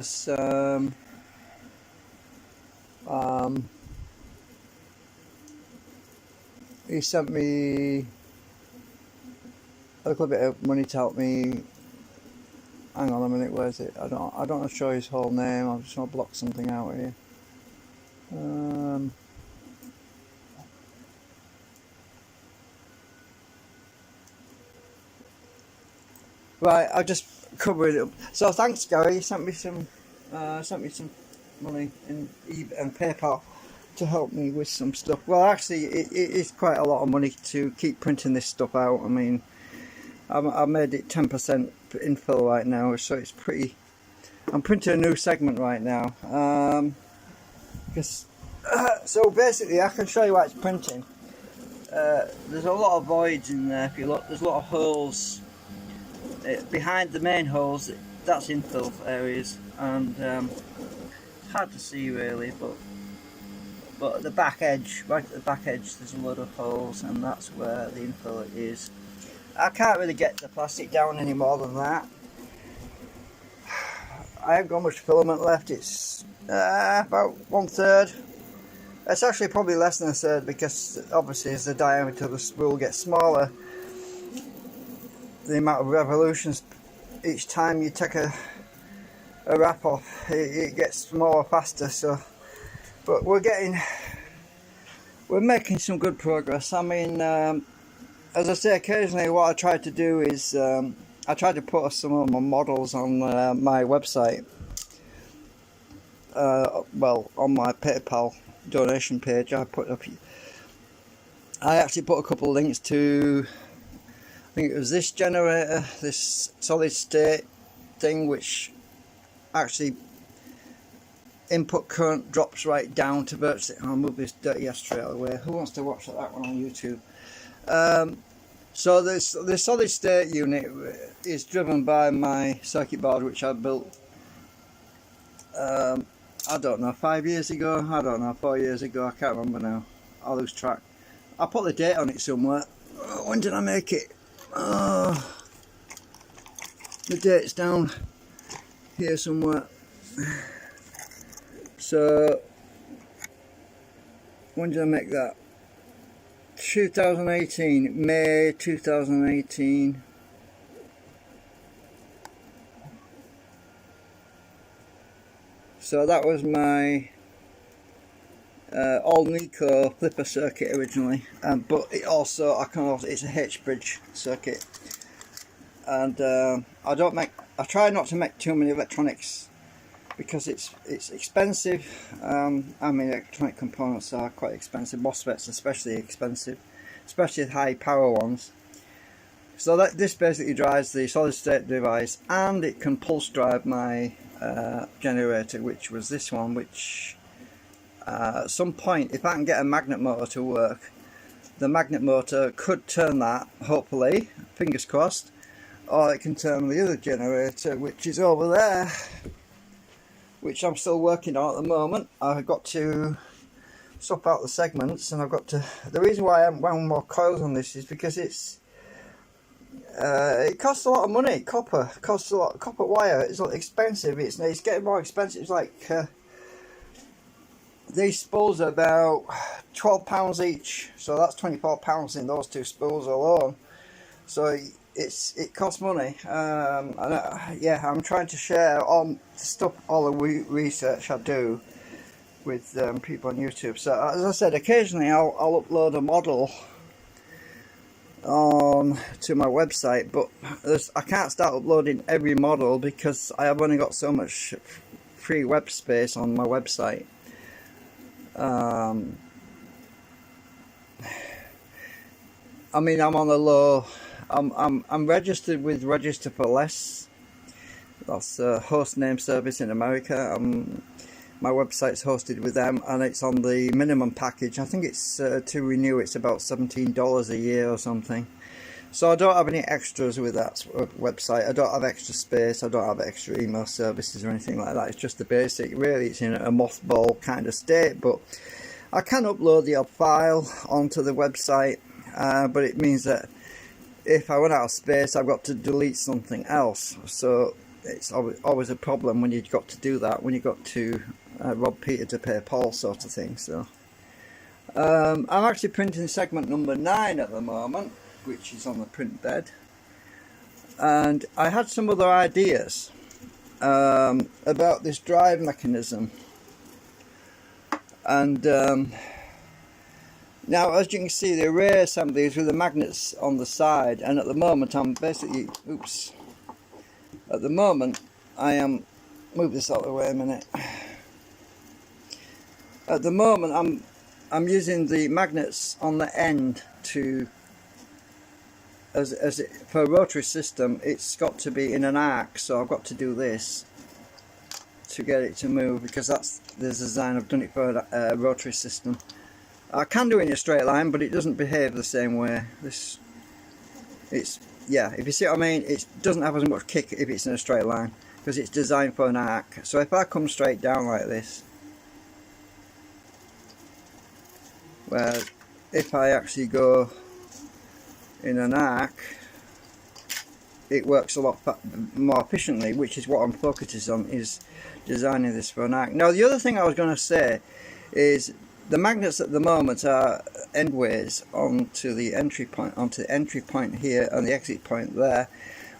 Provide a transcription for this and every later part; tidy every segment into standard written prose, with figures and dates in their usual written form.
He sent me a little bit of money to help me. Hang on a minute, where is it? I don't want to show his whole name. I'm just going to block something out here. Right, I just covered it up. So thanks, Gary. He sent me some money in eBay and PayPal to help me with some stuff. Well, actually, it is quite a lot of money to keep printing this stuff out. I mean, I made it 10% infill right now, so it's pretty. I'm printing a new segment right now. So basically, I can show you what it's printing. There's a lot of voids in there. If you look, there's a lot of holes behind the main holes. That's infill areas, and it's hard to see really, but at the back edge, right at the back edge, there's a lot of holes, and that's where the infill is. I can't really get the plastic down any more than that. I haven't got much filament left. It's about 1/3. It's actually probably less than 1/3, because obviously as the diameter of the spool gets smaller, the amount of revolutions each time you take a wrap off, it gets smaller faster. So, but we're making some good progress. I mean, as I say, occasionally what I try to do is I try to put some of my models on my website. Well, on my PayPal donation page, I actually put a couple of links to, I think it was this generator, this solid state thing, which actually input current drops right down to virtually. I'll move this dirty ashtray out of the way. Who wants to watch that one on YouTube? So the solid state unit is driven by my circuit board, which I built I don't know, 5 years ago, I don't know, 4 years ago, I can't remember now. I lose track. I put the date on it somewhere. When did I make it? Oh, the date's down here somewhere. So when did I make that? 2018, May 2018. So that was my all Nico flipper circuit originally, but it also it's a H-bridge circuit, and I try not to make too many electronics because it's expensive. I mean, electronic components are quite expensive. MOSFETs especially expensive, especially high power ones. So this basically drives the solid state device, and it can pulse drive my generator, which was this one, which at some point, if I can get a magnet motor to work, the magnet motor could turn that, hopefully, fingers crossed, or it can turn the other generator, which is over there, which I'm still working on at the moment. I've got to swap out the segments, and I've got to, the reason why I haven't wound more coils on this is because it costs a lot of money. Copper costs a lot. Copper wire is expensive. It's getting more expensive. It's like these spools are about £12 each, so that's £24 in those two spools alone. So it costs money. Yeah, I'm trying to share all the research I do with people on YouTube. So as I said, occasionally I'll upload a model to my website, but I can't start uploading every model because I have only got so much free web space on my website. I mean, I'm on the low. I'm registered with Register for Less. That's a host name service in America. My website's hosted with them, and it's on the minimum package. I think it's to renew, it's about $17 a year or something. So I don't have any extras with that website. I don't have extra space. I don't have extra email services or anything like that. It's just the basic. Really, it's in a mothball kind of state, but I can upload the odd file onto the website. But it means that if I run out of space, I've got to delete something else. So it's always a problem when you've got to do that, when you've got to rob Peter to pay Paul sort of thing. So I'm actually printing segment number 9 at the moment, which is on the print bed, and I had some other ideas about this drive mechanism. And now, as you can see, the array assembly is with the magnets on the side, and at the moment I'm basically, at the moment I am, move this out of the way a minute. At the moment I'm using the magnets on the end to, for a rotary system, it's got to be in an arc, so I've got to do this to get it to move, because that's the design. I've done it for a rotary system. I can do it in a straight line, but it doesn't behave the same way. Yeah, if you see what I mean, it doesn't have as much kick if it's in a straight line, because it's designed for an arc. So if I come straight down like this, well, if I actually go in an arc, it works a lot more efficiently, which is what I'm focusing on, is designing this for an arc. Now, the other thing I was going to say is the magnets at the moment are endways onto the entry point here and the exit point there.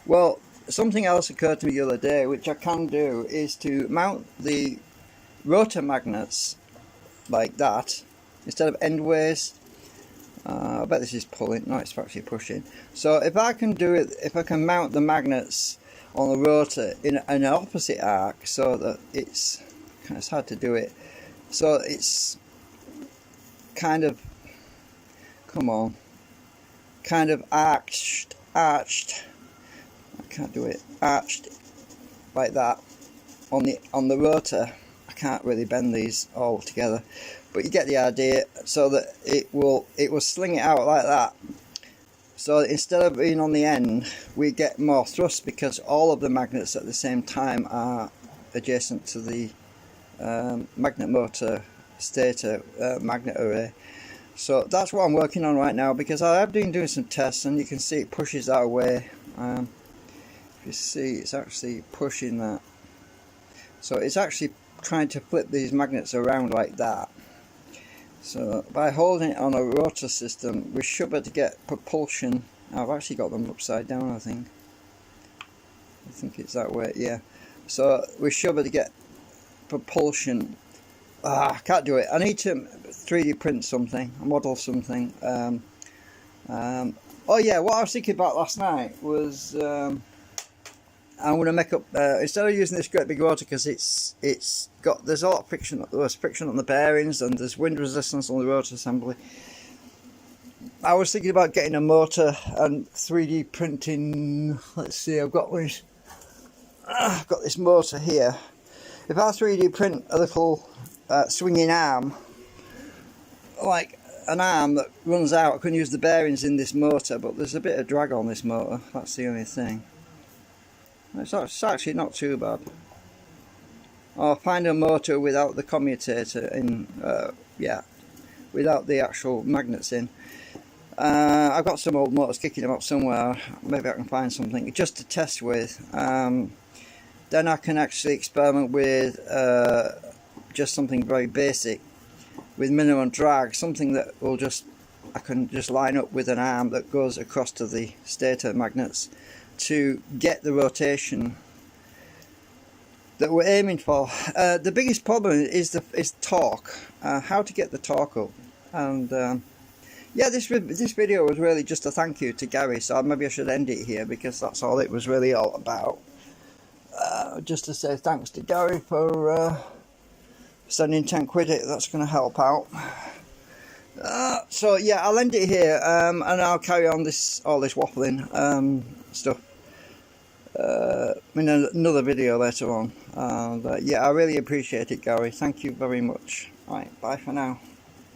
Well, something else occurred to me the other day, which I can do, is to mount the rotor magnets like that instead of endways. I bet this is pulling. No, it's actually pushing. So if I can do it, if I can mount the magnets on the rotor in an opposite arc, so that it's hard to do it, so it's kind of, kind of arched, I can't do it, arched like that on the rotor. I can't really bend these all together, but you get the idea. So that it will sling it out like that. So instead of being on the end, we get more thrust, because all of the magnets at the same time are adjacent to the magnet motor stator magnet array. So that's what I'm working on right now, because I have been doing some tests, and you can see it pushes that away. If you see, it's actually pushing that. So it's actually trying to flip these magnets around like that. So by holding it on a rotor system, we should be able to get propulsion. I've actually got them upside down, I think it's that way, yeah. So we should be able to get propulsion. I can't do it. I need to 3D print something, model something. Oh yeah, what I was thinking about last night was I'm going to make up, instead of using this great big rotor, because there's a lot of friction, there's friction on the bearings, and there's wind resistance on the rotor assembly. I was thinking about getting a motor and 3D printing. Let's see, I've got this motor here. If I 3D print a little swinging arm, like an arm that runs out, I can use the bearings in this motor, but there's a bit of drag on this motor. That's the only thing. It's actually not too bad. Or find a motor without the commutator in, without the actual magnets in. I've got some old motors kicking about somewhere. Maybe I can find something just to test with. Then I can actually experiment with just something very basic with minimum drag, something that will I can just line up with an arm that goes across to the stator magnets to get the rotation that we're aiming for. The biggest problem is torque, how to get the torque up. And yeah, this video was really just a thank you to Gary, so maybe I should end it here, because that's all it was really all about. Just to say thanks to Gary for sending 10 quid. That's going to help out. So yeah, I'll end it here, and I'll carry on all this waffling stuff in another video later on. Yeah, I really appreciate it, Gary. Thank you very much. Alright, bye for now.